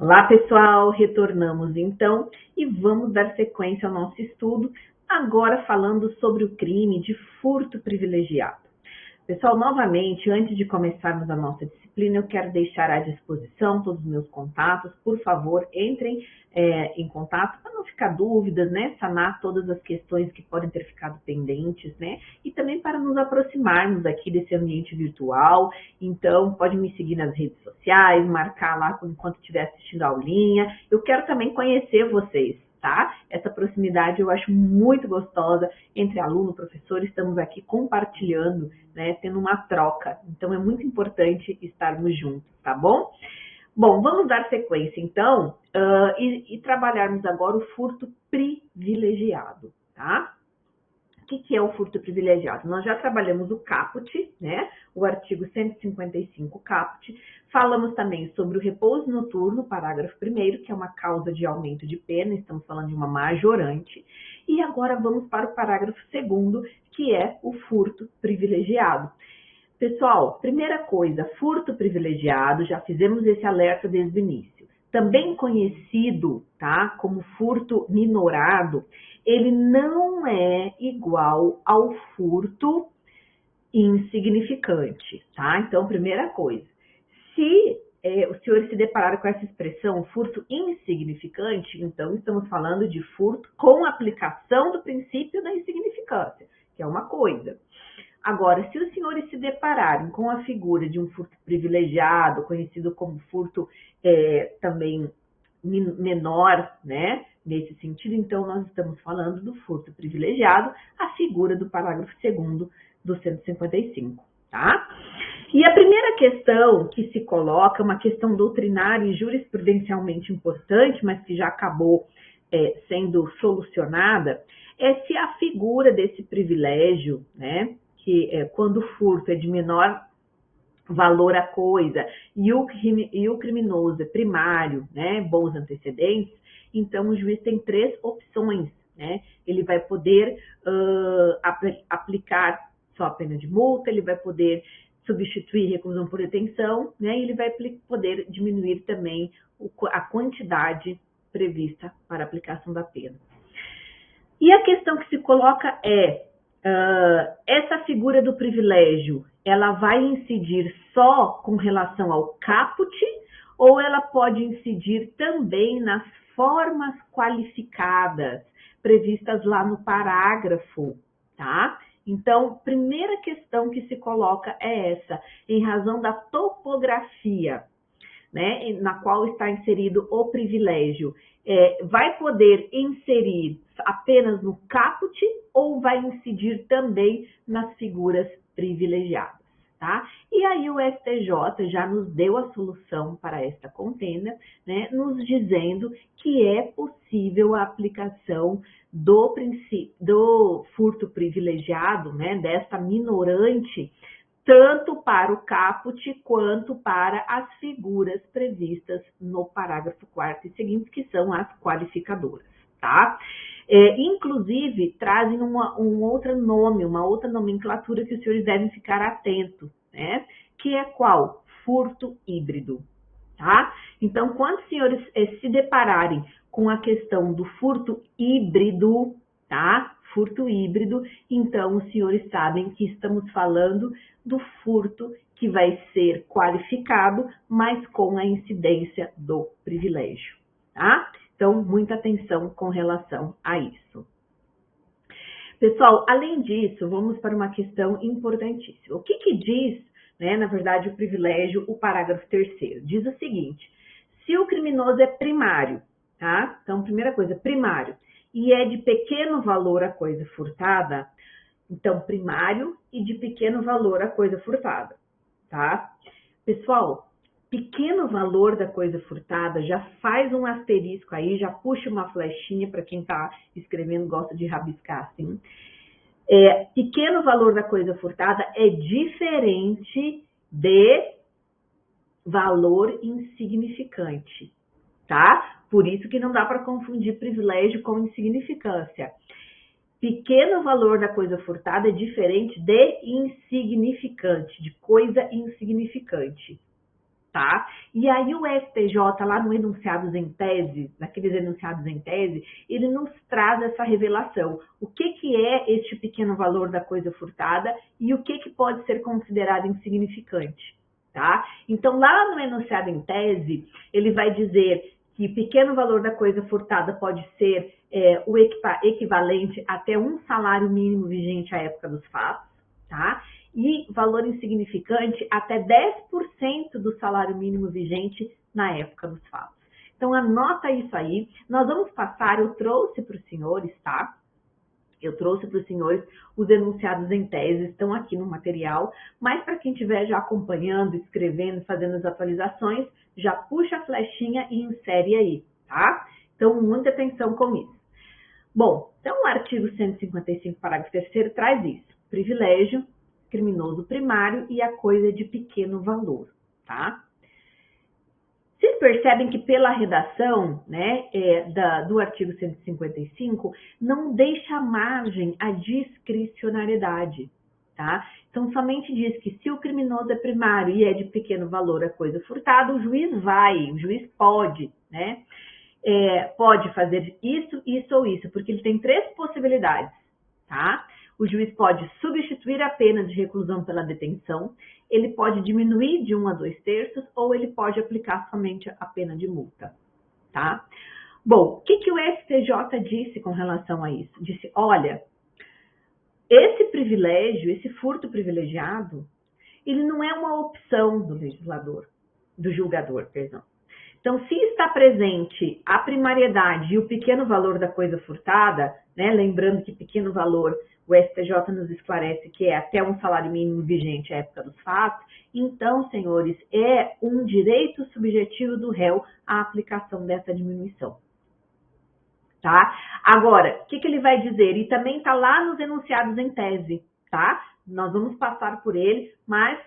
Olá, pessoal, retornamos então e vamos dar sequência ao nosso estudo, agora falando sobre o crime de furto privilegiado. Pessoal, novamente, antes de começarmos a nossa disciplina, eu quero deixar à disposição todos os meus contatos. Por favor, entrem em contato para não ficar dúvidas, né? Sanar todas as questões que podem ter ficado pendentes, né? E também para nos aproximarmos aqui desse ambiente virtual. Então, pode me seguir nas redes sociais, marcar lá enquanto estiver assistindo a aulinha. Eu quero também conhecer vocês, tá? Essa proximidade eu acho muito gostosa entre aluno e professor, estamos aqui compartilhando, né, tendo uma troca. Então é muito importante estarmos juntos, tá bom? Bom, vamos dar sequência então e trabalharmos agora o furto privilegiado, tá? O que é o furto privilegiado? Nós já trabalhamos o caput, né? O artigo 155 caput. Falamos também sobre o repouso noturno, parágrafo 1º, que é uma causa de aumento de pena, estamos falando de uma majorante. E agora vamos para o parágrafo 2º, que é o furto privilegiado. Pessoal, primeira coisa, furto privilegiado, já fizemos esse alerta desde o início. Também conhecido, tá, como furto minorado, ele não é igual ao furto insignificante, tá? Então, primeira coisa, se os senhores se depararam com essa expressão, furto insignificante, então estamos falando de furto com aplicação do princípio da insignificância, que é uma coisa. Agora, se os senhores se depararem com a figura de um furto privilegiado, conhecido como furto também menor, né? Nesse sentido, então, nós estamos falando do furto privilegiado, a figura do parágrafo 2º do 155, tá? E a primeira questão que se coloca, uma questão doutrinária e jurisprudencialmente importante, mas que já acabou sendo solucionada, é se a figura desse privilégio, né? Que quando o furto é de menor valor à coisa e o criminoso é primário, né, bons antecedentes, então o juiz tem três opções, né? Ele vai poder aplicar só a pena de multa, ele vai poder substituir reclusão por detenção, né? E ele vai poder diminuir também a quantidade prevista para a aplicação da pena. E a questão que se coloca é, essa figura do privilégio, ela vai incidir só com relação ao caput ou ela pode incidir também nas formas qualificadas previstas lá no parágrafo, tá? Então, primeira questão que se coloca é essa, em razão da topografia, né, na qual está inserido o privilégio, vai poder inserir apenas no caput ou vai incidir também nas figuras privilegiadas, tá? E aí o STJ já nos deu a solução para esta contenda, né, nos dizendo que é possível a aplicação do furto privilegiado, né, desta minorante, tanto para o caput quanto para as figuras previstas no parágrafo 4º e seguintes, que são as qualificadoras, tá? Inclusive, trazem um outro nome, uma outra nomenclatura que os senhores devem ficar atentos, né? Que é qual? Furto híbrido, tá? Então, quando os senhores se depararem com a questão do furto híbrido, tá? Furto híbrido, então os senhores sabem que estamos falando do furto que vai ser qualificado, mas com a incidência do privilégio, tá? Então, muita atenção com relação a isso. Pessoal, além disso, vamos para uma questão importantíssima. O que diz, né, na verdade, o privilégio, o parágrafo 3º? Diz o seguinte, se o criminoso é primário, tá? Então, primeira coisa, primário, e é de pequeno valor a coisa furtada, então, primário e de pequeno valor a coisa furtada, tá? Pessoal, pequeno valor da coisa furtada, já faz um asterisco aí, já puxa uma flechinha para quem está escrevendo, gosta de rabiscar assim. Pequeno valor da coisa furtada é diferente de valor insignificante, tá? Por isso que não dá para confundir privilégio com insignificância. Pequeno valor da coisa furtada é diferente de insignificante, de coisa insignificante, tá? E aí o STJ, lá no enunciados em tese, naqueles enunciados em tese, ele nos traz essa revelação. O que é este pequeno valor da coisa furtada e o que pode ser considerado insignificante, tá? Então, lá no enunciado em tese, ele vai dizer que pequeno valor da coisa furtada pode ser o equivalente até um salário mínimo vigente à época dos fatos, tá? E valor insignificante até 10% do salário mínimo vigente na época dos fatos. Então, anota isso aí. Nós vamos passar, eu trouxe para os senhores, tá? Eu trouxe para os senhores os enunciados em tese, estão aqui no material, mas para quem estiver já acompanhando, escrevendo, fazendo as atualizações, já puxa a flechinha e insere aí, tá? Então, muita atenção com isso. Bom, então o artigo 155, parágrafo 3º, traz isso. Privilégio criminoso primário e a coisa de pequeno valor, tá? Vocês percebem que pela redação, né, do artigo 155, não deixa margem à discricionariedade, tá? Então, somente diz que se o criminoso é primário e é de pequeno valor a coisa furtada, o juiz pode, né? Pode fazer isso, isso ou isso, porque ele tem 3 possibilidades, tá? O juiz pode substituir a pena de reclusão pela detenção, ele pode diminuir de 1 a 2/3 ou ele pode aplicar somente a pena de multa, tá? Bom, o que o STJ disse com relação a isso? Disse, olha, esse privilégio, esse furto privilegiado, ele não é uma opção do legislador, do julgador, perdão. Então, se está presente a primariedade e o pequeno valor da coisa furtada, né, lembrando que pequeno valor, o STJ nos esclarece que é até um salário mínimo vigente à época dos fatos, então, senhores, é um direito subjetivo do réu a aplicação dessa diminuição. Tá? Agora, o que ele vai dizer? E também está lá nos enunciados em tese, tá? Nós vamos passar por ele, mas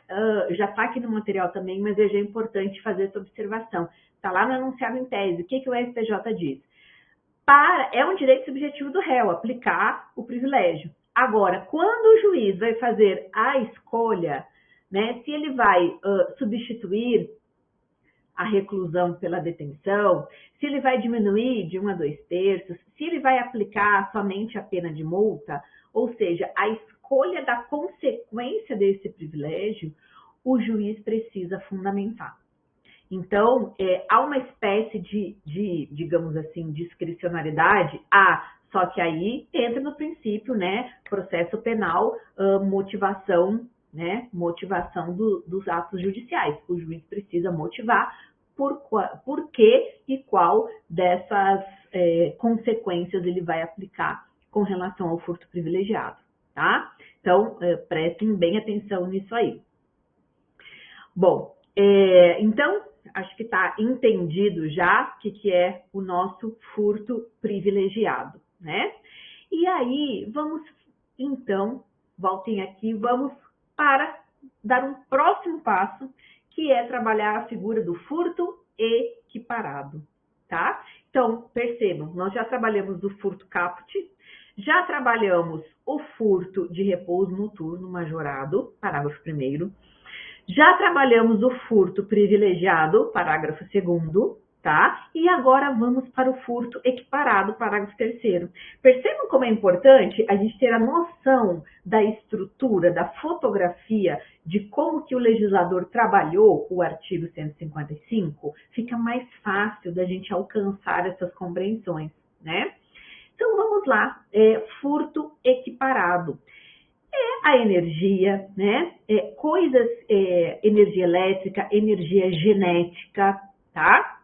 já está aqui no material também, mas é importante fazer essa observação. Está lá no enunciado em tese. O que o STJ diz? É um direito subjetivo do réu aplicar o privilégio. Agora, quando o juiz vai fazer a escolha, né, se ele vai substituir a reclusão pela detenção, se ele vai diminuir de 1 a 2/3, se ele vai aplicar somente a pena de multa, ou seja, a escolha da consequência desse privilégio, o juiz precisa fundamentar. Então, há uma espécie de, digamos assim, discricionariedade, só que aí entra no princípio, né, processo penal, motivação, né, motivação dos atos judiciais. O juiz precisa motivar por que e qual dessas consequências ele vai aplicar com relação ao furto privilegiado, tá? Então, prestem bem atenção nisso aí. Bom, então, acho que está entendido já o que é o nosso furto privilegiado, né? E aí, vamos, então, voltem aqui, vamos para dar um próximo passo, que é trabalhar a figura do furto equiparado, tá? Então, percebam, nós já trabalhamos do furto caput, já trabalhamos o furto de repouso noturno majorado, parágrafo 1º, já trabalhamos o furto privilegiado, parágrafo 2º, tá? E agora vamos para o furto equiparado, parágrafo 3º. Percebam como é importante a gente ter a noção da estrutura, da fotografia, de como que o legislador trabalhou o artigo 155? Fica mais fácil da gente alcançar essas compreensões, né? Então, vamos lá. Furto equiparado. A energia, né? Energia elétrica, energia genética, tá?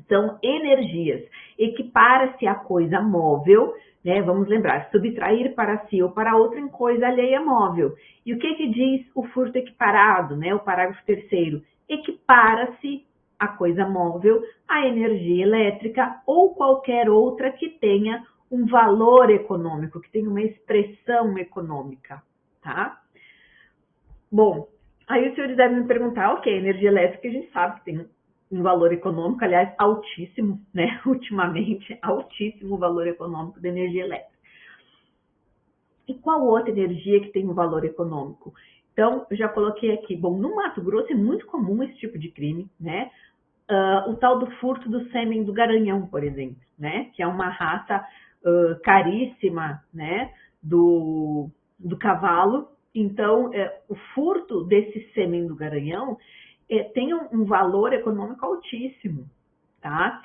São energias. Equipara-se a coisa móvel, né? Vamos lembrar, subtrair para si ou para outra em coisa alheia móvel. E o que diz o furto equiparado, né? O parágrafo 3º. Equipara-se a coisa móvel à energia elétrica ou qualquer outra que tenha um valor econômico, que tenha uma expressão econômica, tá? Bom, aí os senhores devem me perguntar, ok, energia elétrica a gente sabe que tem um valor econômico, aliás, altíssimo, né? Ultimamente, altíssimo o valor econômico da energia elétrica. E qual outra energia que tem um valor econômico? Então, eu já coloquei aqui, bom, no Mato Grosso é muito comum esse tipo de crime, né? O tal do furto do sêmen do garanhão, por exemplo, né? Que é uma raça caríssima, né? Do cavalo. Então, o furto desse sêmen do garanhão tem um valor econômico altíssimo, tá?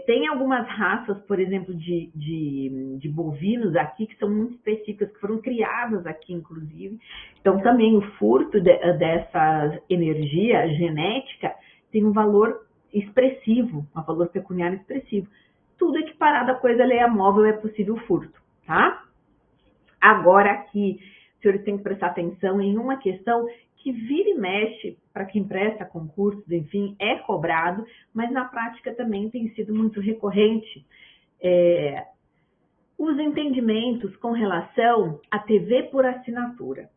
Tem algumas raças, por exemplo, de bovinos aqui, que são muito específicas, que foram criadas aqui, inclusive. Então, também o furto dessa energia genética tem um valor expressivo, um valor pecuniário expressivo. Tudo equiparado à coisa alheia móvel é possível furto, tá? Agora aqui, os senhores têm que prestar atenção em uma questão que vira e mexe, para quem presta concursos, enfim, é cobrado, mas na prática também tem sido muito recorrente. Os entendimentos com relação à TV por assinatura,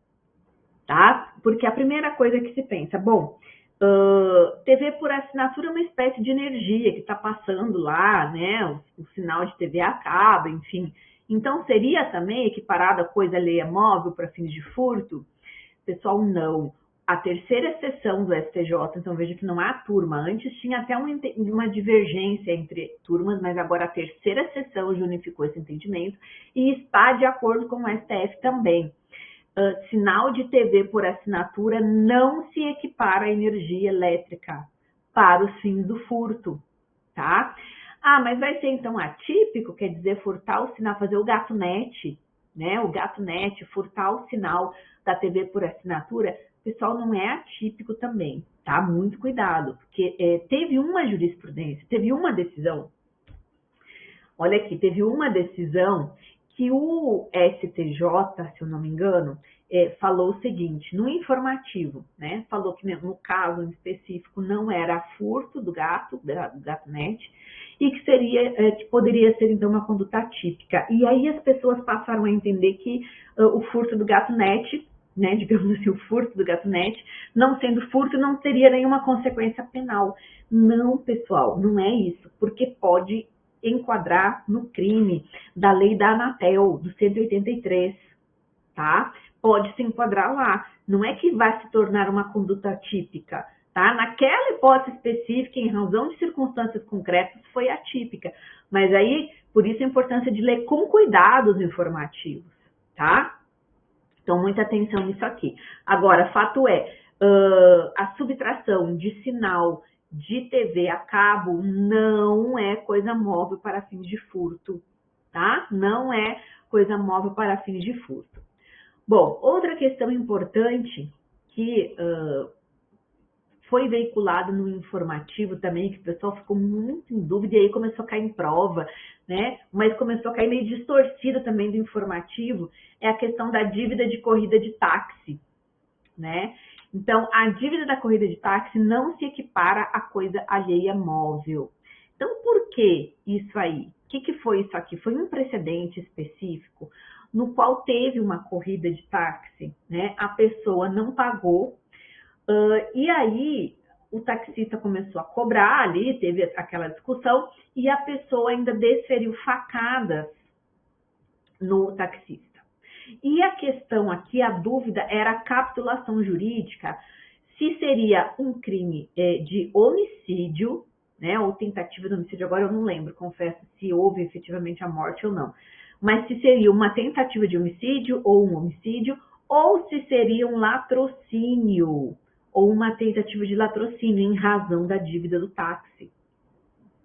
tá? Porque a primeira coisa que se pensa, bom, TV por assinatura é uma espécie de energia que está passando lá, né? O sinal de TV a cabo, enfim. Então, seria também equiparado a coisa alheia móvel para fins de furto? Pessoal, não. A terceira sessão do STJ, então veja que não há turma. Antes tinha até uma divergência entre turmas, mas agora a terceira sessão já unificou esse entendimento e está de acordo com o STF também. Sinal de TV por assinatura não se equipara à energia elétrica para os fins do furto, tá? Ah, mas vai ser então atípico, quer dizer, furtar o sinal, fazer o gato net, né? O gato net, furtar o sinal da TV por assinatura, pessoal, não é atípico também, tá? Muito cuidado, porque teve uma jurisprudência, teve uma decisão, olha aqui, teve uma decisão que o STJ, se eu não me engano, falou o seguinte, no informativo, né? Falou que no caso em específico não era furto do gato net, e que que poderia ser então uma conduta atípica. E aí as pessoas passaram a entender que o furto do gato net, né, digamos assim, o furto do gato net, não sendo furto, não teria nenhuma consequência penal. Não, pessoal, não é isso, porque pode enquadrar no crime da lei da Anatel, do 183, tá? Pode se enquadrar lá. Não é que vai se tornar uma conduta atípica, tá? Naquela hipótese específica, em razão de circunstâncias concretas, foi atípica. Mas aí, por isso a importância de ler com cuidado os informativos, tá? Então, muita atenção nisso aqui. Agora, fato é, a subtração de sinal de TV a cabo não é coisa móvel para fins de furto, tá? Não é coisa móvel para fins de furto. Bom, outra questão importante que foi veiculada no informativo também, que o pessoal ficou muito em dúvida e aí começou a cair em prova, né? Mas começou a cair meio distorcida também do informativo, é a questão da dívida de corrida de táxi, né? Então, a dívida da corrida de táxi não se equipara à coisa alheia móvel. Então, por que isso aí? O que foi isso aqui? Foi um precedente específico no qual teve uma corrida de táxi, né? A pessoa não pagou, e aí o taxista começou a cobrar ali, teve aquela discussão, e a pessoa ainda desferiu facadas no taxista. E a questão aqui, a dúvida era a capitulação jurídica, se seria um crime de homicídio, né, ou tentativa de homicídio, agora eu não lembro, confesso, se houve efetivamente a morte ou não, mas se seria uma tentativa de homicídio ou um homicídio, ou se seria um latrocínio, ou uma tentativa de latrocínio em razão da dívida do táxi.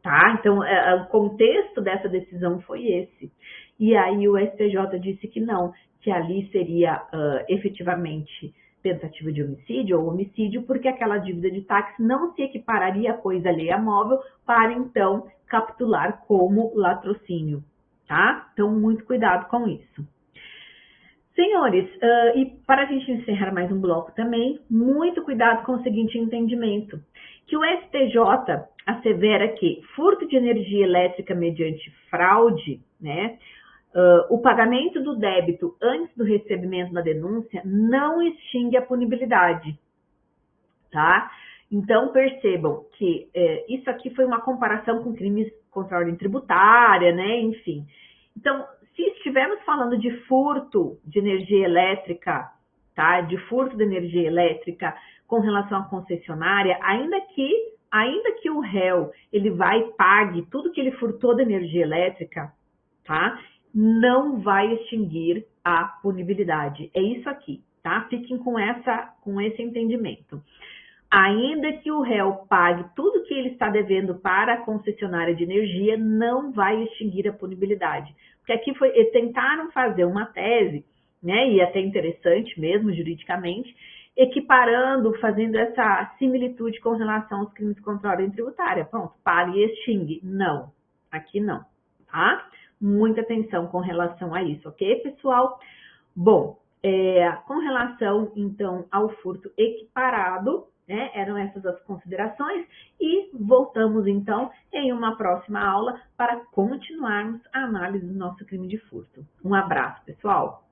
Tá? Então, o contexto dessa decisão foi esse. E aí o STJ disse que não, que ali seria efetivamente tentativa de homicídio ou homicídio, porque aquela dívida de táxi não se equipararia a coisa alheia móvel para, então, capitular como latrocínio. Tá? Então, muito cuidado com isso. Senhores, e para a gente encerrar mais um bloco também, muito cuidado com o seguinte entendimento, que o STJ assevera que furto de energia elétrica mediante fraude, né, o pagamento do débito antes do recebimento da denúncia não extingue a punibilidade, tá? Então, percebam que isso aqui foi uma comparação com crimes contra a ordem tributária, né, enfim. Então, se estivermos falando de furto de energia elétrica tá? De furto de energia elétrica com relação à concessionária, ainda que o réu ele vai e pague tudo que ele furtou de energia elétrica, tá? Não vai extinguir a punibilidade. É isso aqui, tá? Fiquem com esse entendimento. Ainda que o réu pague tudo que ele está devendo para a concessionária de energia, não vai extinguir a punibilidade. Porque aqui tentaram fazer uma tese, né, e até interessante mesmo juridicamente, equiparando, fazendo essa similitude com relação aos crimes contra a ordem tributária. Pronto, paga e extingue. Não, aqui não, tá? Muita atenção com relação a isso, ok, pessoal? Bom, com relação, então, ao furto equiparado, né, eram essas as considerações e voltamos, então, em uma próxima aula para continuarmos a análise do nosso crime de furto. Um abraço, pessoal!